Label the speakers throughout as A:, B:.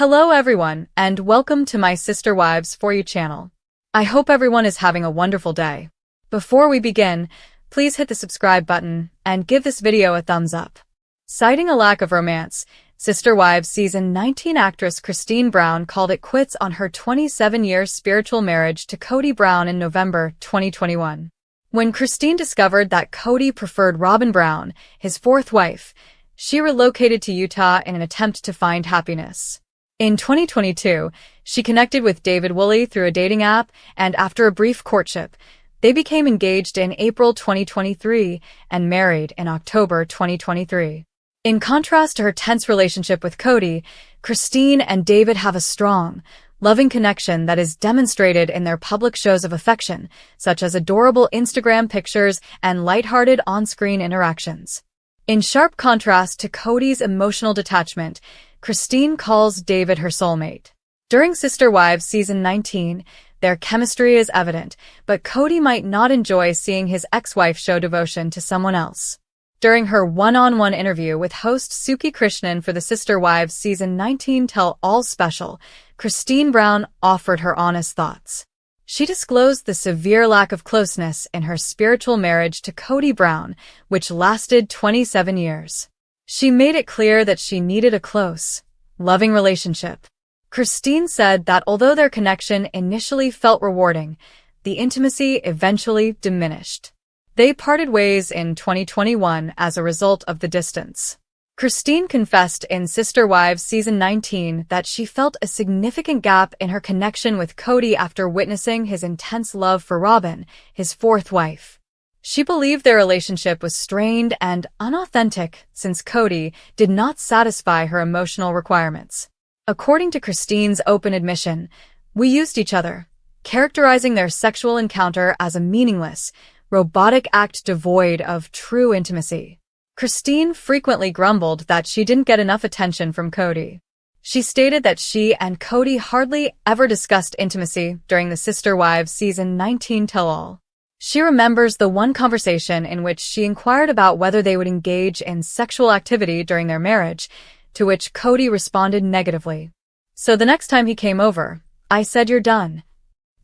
A: Hello everyone, and welcome to my Sister Wives For You channel. I hope everyone is having a wonderful day. Before we begin, please hit the subscribe button and give this video a thumbs up. Citing a lack of romance, Sister Wives Season 19 actress Kody Brown called it quits on her 27-year spiritual marriage to Kody Brown in November 2021. When Kody discovered that Kody preferred Robyn Brown, his fourth wife, she relocated to Utah in an attempt to find happiness. In 2022, she connected with David Woolley through a dating app, and after a brief courtship, they became engaged in April 2023 and married in October 2023. In contrast to her tense relationship with Kody, Kody and David have a strong, loving connection that is demonstrated in their public shows of affection, such as adorable Instagram pictures and lighthearted on-screen interactions. In sharp contrast to Kody's emotional detachment, Kody calls David her soulmate. During Sister Wives Season 19, their chemistry is evident, but Kody might not enjoy seeing his ex-wife show devotion to someone else. During her one-on-one interview with host Suki Krishnan for the Sister Wives Season 19 Tell All special, Kody Brown offered her honest thoughts. She disclosed the severe lack of closeness in her spiritual marriage to Kody Brown, which lasted 27 years. She made it clear that she needed a close, loving relationship. Kody said that although their connection initially felt rewarding, the intimacy eventually diminished. They parted ways in 2021 as a result of the distance. Kody confessed in Sister Wives Season 19 that she felt a significant gap in her connection with Kody after witnessing his intense love for Robyn, his fourth wife. She believed their relationship was strained and unauthentic since Kody did not satisfy her emotional requirements. According to Kody's open admission, "We used each other," characterizing their sexual encounter as a meaningless, robotic act devoid of true intimacy. Kody frequently grumbled that she didn't get enough attention from Kody. She stated that she and Kody hardly ever discussed intimacy during the Sister Wives Season 19 tell-all. She remembers the one conversation in which she inquired about whether they would engage in sexual activity during their marriage, to which Kody responded negatively. "So the next time he came over, I said you're done."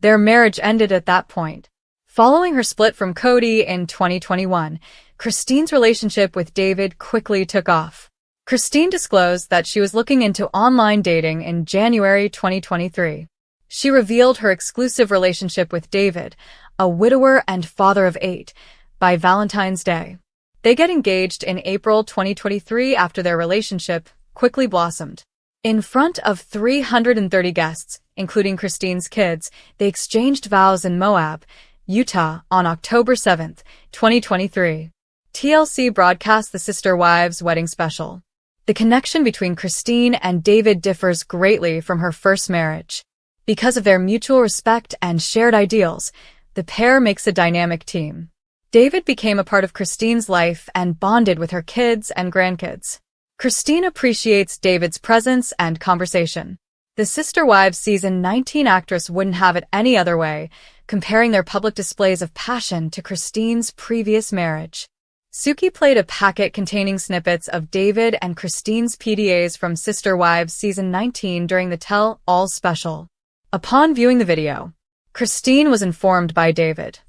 A: Their marriage ended at that point. Following her split from Kody in 2021, Kody's relationship with David quickly took off. Kody disclosed that she was looking into online dating in January 2023. She revealed her exclusive relationship with David, a widower and father of 8, by Valentine's Day. They get engaged in April 2023 after their relationship quickly blossomed. In front of 330 guests, including Kody's kids, they exchanged vows in Moab, Utah, on October 7, 2023. TLC broadcast the Sister Wives wedding special. The connection between Kody and David differs greatly from her first marriage. Because of their mutual respect and shared ideals, the pair makes a dynamic team. David became a part of Kody's life and bonded with her kids and grandkids. Kody appreciates David's presence and conversation. The Sister Wives Season 19 actress wouldn't have it any other way, comparing their public displays of passion to Kody's previous marriage. Suki played a packet containing snippets of David and Kody's PDAs from Sister Wives Season 19 during the Tell All special. Upon viewing the video, Kody was informed by David,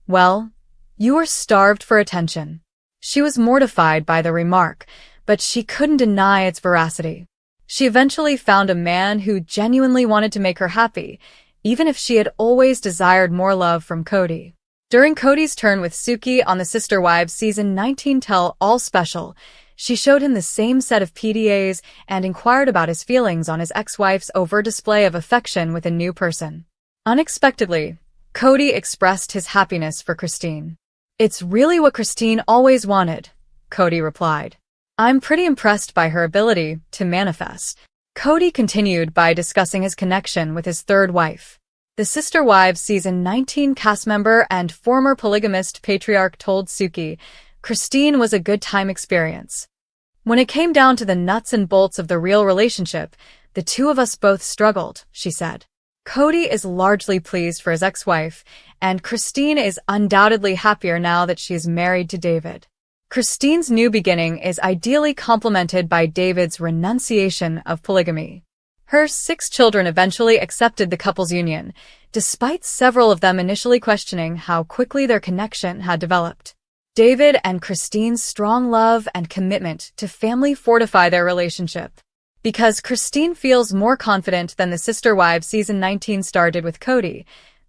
A: "Well, you are starved for attention." She was mortified by the remark, but she couldn't deny its veracity. She eventually found a man who genuinely wanted to make her happy, even if she had always desired more love from Kody. During Kody's turn with Suki on the Sister Wives Season 19 Tell All special, she showed him the same set of PDAs and inquired about his feelings on his ex-wife's overt display of affection with a new person. Unexpectedly, Kody expressed his happiness for Kody. "It's really what Kody always wanted," Kody replied. "I'm pretty impressed by her ability to manifest." Kody continued by discussing his connection with his third wife. The Sister Wives Season 19 cast member and former polygamist patriarch told Suki, "Kody was a good time experience. When it came down to the nuts and bolts of the real relationship, the two of us both struggled," she said. Kody is largely pleased for his ex-wife, and Kody is undoubtedly happier now that she is married to David. Kody's new beginning is ideally complemented by David's renunciation of polygamy. Her 6 children eventually accepted the couple's union, despite several of them initially questioning how quickly their connection had developed. David and Christine's strong love and commitment to family fortify their relationship. Because Christine feels more confident than the Sister Wives season 19 star did with Kody,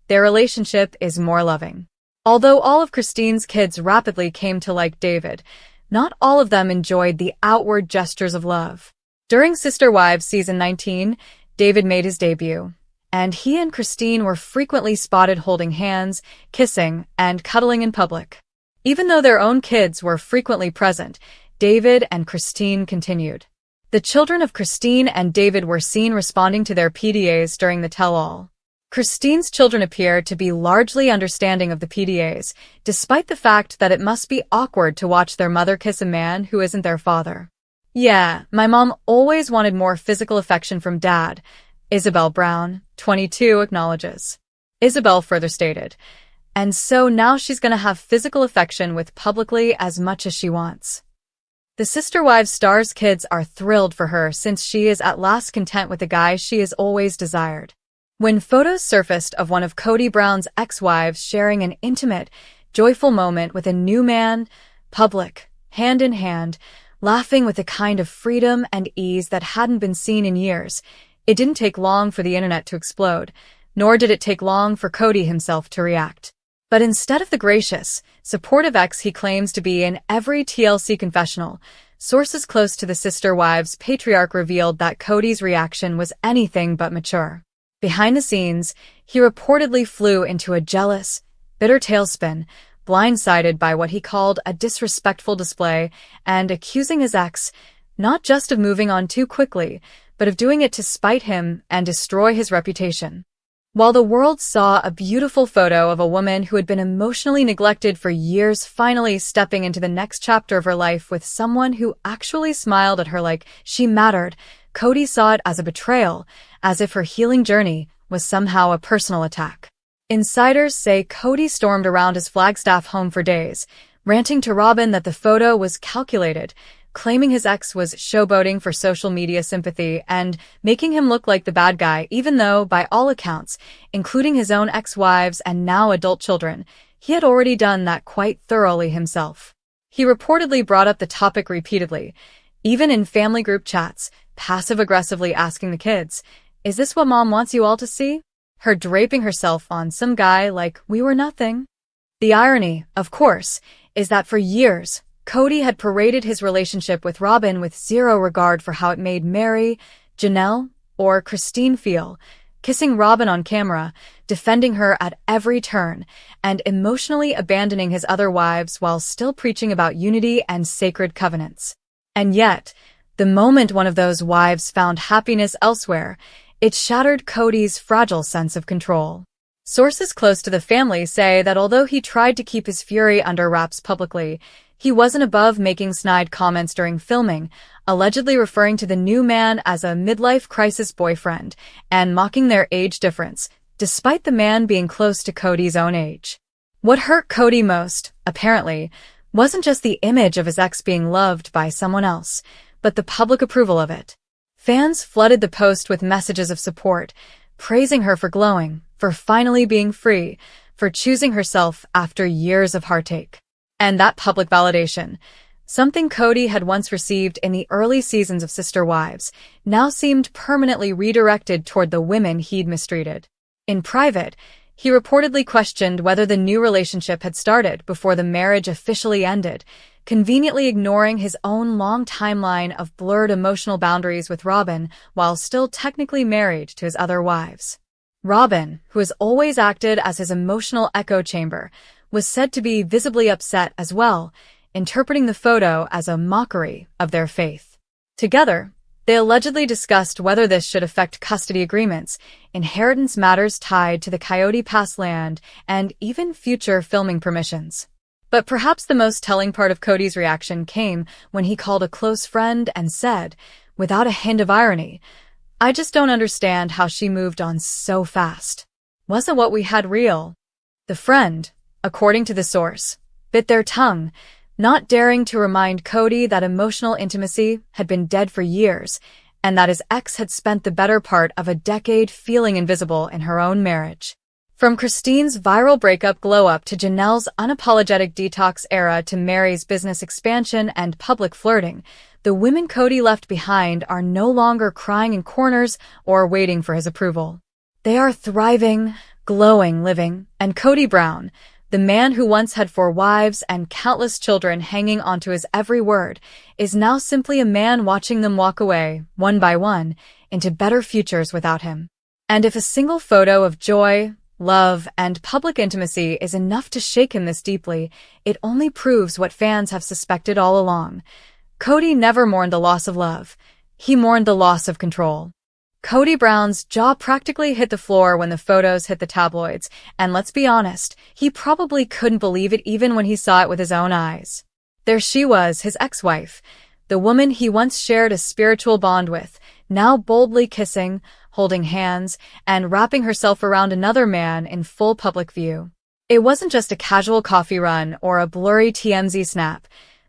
A: their relationship is more loving. Although all of Christine's kids rapidly came to like David, not all of them enjoyed the outward gestures of love. During Sister Wives season 19, David made his debut, and he and Christine were frequently spotted holding hands, kissing, and cuddling in public. Even though their own kids were frequently present, David and Christine continued. The children of Christine and David were seen responding to their PDAs during the tell-all. Christine's children appear to be largely understanding of the PDAs, despite the fact that it must be awkward to watch their mother kiss a man who isn't their father. "Yeah, my mom always wanted more physical affection from Dad," Isabel Brown, 22, acknowledges. Isabel further stated, "And so now she's gonna have physical affection with publicly as much as she wants." The Sister Wives star's kids are thrilled for her since she is at last content with the guy she has always desired. When photos surfaced of one of Kody Brown's ex-wives sharing an intimate, joyful moment with a new man, public, hand in hand, laughing with a kind of freedom and ease that hadn't been seen in years, it didn't take long for the internet to explode, nor did it take long for Kody himself to react. But instead of the gracious, supportive ex he claims to be in every TLC confessional, sources close to the Sister Wives patriarch revealed that Kody's reaction was anything but mature. Behind the scenes, he reportedly flew into a jealous, bitter tailspin, blindsided by what he called a disrespectful display and accusing his ex not just of moving on too quickly, but of doing it to spite him and destroy his reputation. While the world saw a beautiful photo of a woman who had been emotionally neglected for years finally stepping into the next chapter of her life with someone who actually smiled at her like she mattered, Kody saw it as a betrayal, as if her healing journey was somehow a personal attack. Insiders say Kody stormed around his Flagstaff home for days, ranting to Robyn that the photo was calculated, claiming his ex was showboating for social media sympathy and making him look like the bad guy, even though, by all accounts, including his own ex-wives and now adult children, he had already done that quite thoroughly himself. He reportedly brought up the topic repeatedly, even in family group chats, passive-aggressively asking the kids, "Is this what Mom wants you all to see?" Her draping herself on some guy like we were nothing. The irony, of course, is that for years, Kody had paraded his relationship with Robyn with zero regard for how it made Mary, Janelle, or Christine feel, kissing Robyn on camera, defending her at every turn, and emotionally abandoning his other wives while still preaching about unity and sacred covenants. And yet, the moment one of those wives found happiness elsewhere, it shattered Kody's fragile sense of control. Sources close to the family say that although he tried to keep his fury under wraps publicly, he wasn't above making snide comments during filming, allegedly referring to the new man as a midlife crisis boyfriend and mocking their age difference, despite the man being close to Kody's own age. What hurt Kody most, apparently, wasn't just the image of his ex being loved by someone else, but the public approval of it. Fans flooded the post with messages of support, praising her for glowing, for finally being free, for choosing herself after years of heartache. And that public validation, something Kody had once received in the early seasons of Sister Wives, now seemed permanently redirected toward the women he'd mistreated. In private, he reportedly questioned whether the new relationship had started before the marriage officially ended, conveniently ignoring his own long timeline of blurred emotional boundaries with Robyn while still technically married to his other wives. Robyn, who has always acted as his emotional echo chamber, was said to be visibly upset as well, interpreting the photo as a mockery of their faith. Together, they allegedly discussed whether this should affect custody agreements, inheritance matters tied to the Coyote Pass land, and even future filming permissions. But perhaps the most telling part of Kody's reaction came when he called a close friend and said, without a hint of irony, "I just don't understand how she moved on so fast. Wasn't what we had real?" The friend, according to the source, bit their tongue, not daring to remind Kody that emotional intimacy had been dead for years, and that his ex had spent the better part of a decade feeling invisible in her own marriage. From Christine's viral breakup glow-up to Janelle's unapologetic detox era to Mary's business expansion and public flirting, the women Kody left behind are no longer crying in corners or waiting for his approval. They are thriving, glowing, living, and Kody Brown, the man who once had 4 wives and countless children hanging onto his every word, is now simply a man watching them walk away, one by one, into better futures without him. And if a single photo of joy, love, and public intimacy is enough to shake him this deeply, it only proves what fans have suspected all along. Kody never mourned the loss of love. He mourned the loss of control. Kody Brown's jaw practically hit the floor when the photos hit the tabloids, and let's be honest, he probably couldn't believe it even when he saw it with his own eyes. There she was, his ex-wife, the woman he once shared a spiritual bond with, now boldly kissing, holding hands, and wrapping herself around another man in full public view. It wasn't just a casual coffee run or a blurry TMZ snap.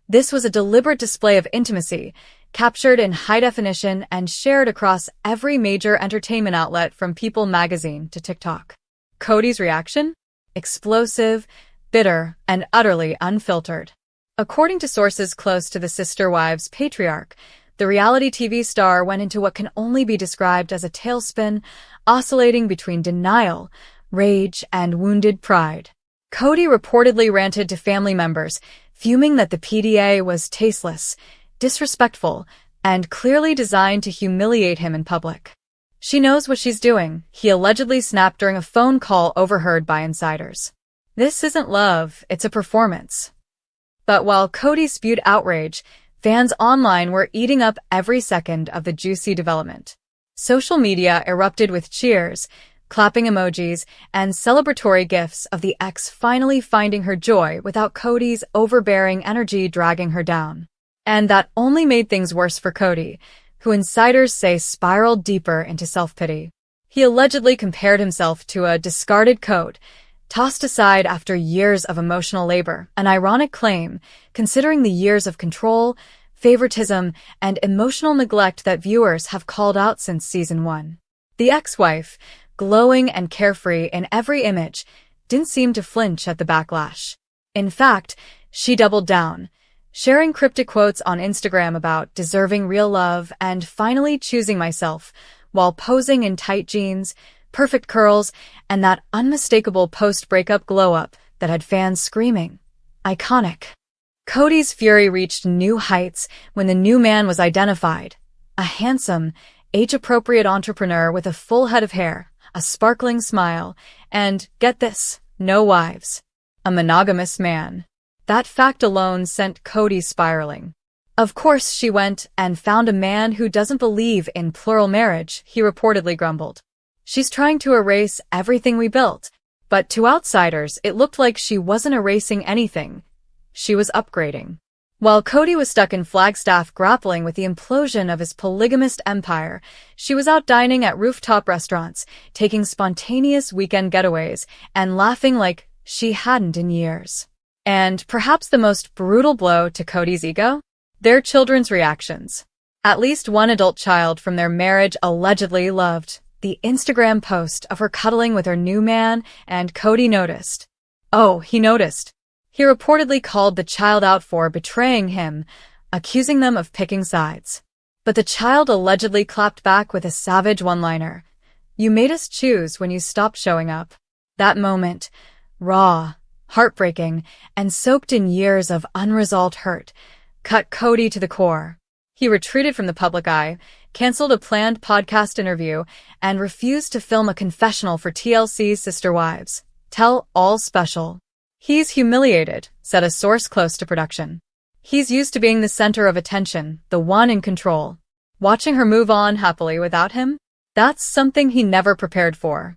A: This was a deliberate display of intimacy, captured in high definition and shared across every major entertainment outlet from People magazine to TikTok. Kody's reaction? Explosive, bitter, and utterly unfiltered. According to sources close to the sister wives patriarch, the reality TV star went into what can only be described as a tailspin, oscillating between denial, rage, and wounded pride. Kody reportedly ranted to family members, fuming that the PDA was tasteless, disrespectful, and clearly designed to humiliate him in public. She knows what she's doing, he allegedly snapped during a phone call overheard by insiders. This isn't love, it's a performance. But while Kody spewed outrage, fans online were eating up every second of the juicy development. Social media erupted with cheers, clapping emojis, and celebratory gifs of the ex finally finding her joy without Kody's overbearing energy dragging her down. And that only made things worse for Kody, who insiders say spiraled deeper into self-pity. He allegedly compared himself to a discarded coat, tossed aside after years of emotional labor, an ironic claim, considering the years of control, favoritism, and emotional neglect that viewers have called out since season 1. The ex-wife, glowing and carefree in every image, didn't seem to flinch at the backlash. In fact, she doubled down, sharing cryptic quotes on Instagram about deserving real love and finally choosing myself, while posing in tight jeans, perfect curls, and that unmistakable post-breakup glow-up that had fans screaming. Iconic. Kody's fury reached new heights when the new man was identified. A handsome, age-appropriate entrepreneur with a full head of hair, a sparkling smile, and, get this, no wives. A monogamous man. That fact alone sent Kody spiraling. Of course she went and found a man who doesn't believe in plural marriage, he reportedly grumbled. She's trying to erase everything we built. But to outsiders, it looked like she wasn't erasing anything. She was upgrading. While Kody was stuck in Flagstaff grappling with the implosion of his polygamist empire, she was out dining at rooftop restaurants, taking spontaneous weekend getaways, and laughing like she hadn't in years. And perhaps the most brutal blow to Kody's ego? Their children's reactions. At least one adult child from their marriage allegedly loved the Instagram post of her cuddling with her new man, and Kody noticed. Oh, he noticed. He reportedly called the child out for betraying him, accusing them of picking sides. But the child allegedly clapped back with a savage one-liner. You made us choose when you stopped showing up. That moment, raw, heartbreaking, and soaked in years of unresolved hurt, cut Kody to the core. He retreated from the public eye, canceled a planned podcast interview, and refused to film a confessional for TLC's Sister Wives. Tell All Special. He's humiliated, said a source close to production. He's used to being the center of attention, the one in control. Watching her move on happily without him? That's something he never prepared for.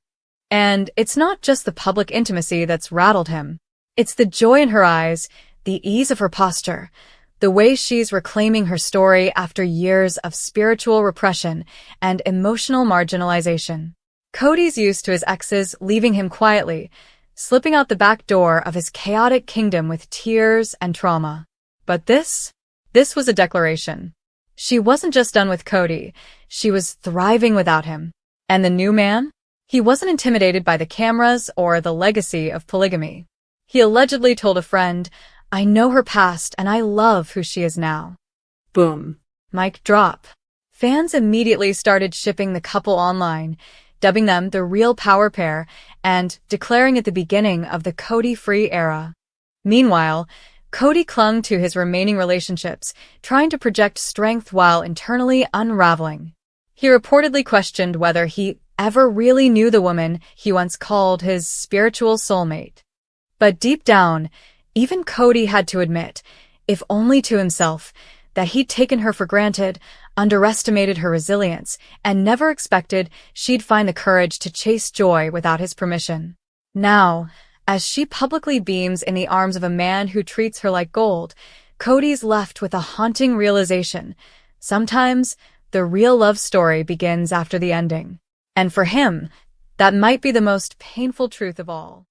A: And it's not just the public intimacy that's rattled him. It's the joy in her eyes, the ease of her posture, the way she's reclaiming her story after years of spiritual repression and emotional marginalization. Kody's used to his exes leaving him quietly, slipping out the back door of his chaotic kingdom with tears and trauma. But this was a declaration. She wasn't just done with Kody, she was thriving without him. And the new man? He wasn't intimidated by the cameras or the legacy of polygamy. He allegedly told a friend, "I know her past and I love who she is now."
B: Boom.
A: Mic drop. Fans immediately started shipping the couple online, dubbing them the real power pair and declaring it the beginning of the Kody-free era. Meanwhile, Kody clung to his remaining relationships, trying to project strength while internally unraveling. He reportedly questioned whether he ever really knew the woman he once called his spiritual soulmate. But deep down, even Kody had to admit, if only to himself, that he'd taken her for granted, underestimated her resilience, and never expected she'd find the courage to chase joy without his permission. Now, as she publicly beams in the arms of a man who treats her like gold, Kody's left with a haunting realization. Sometimes, the real love story begins after the ending. And for him, that might be the most painful truth of all.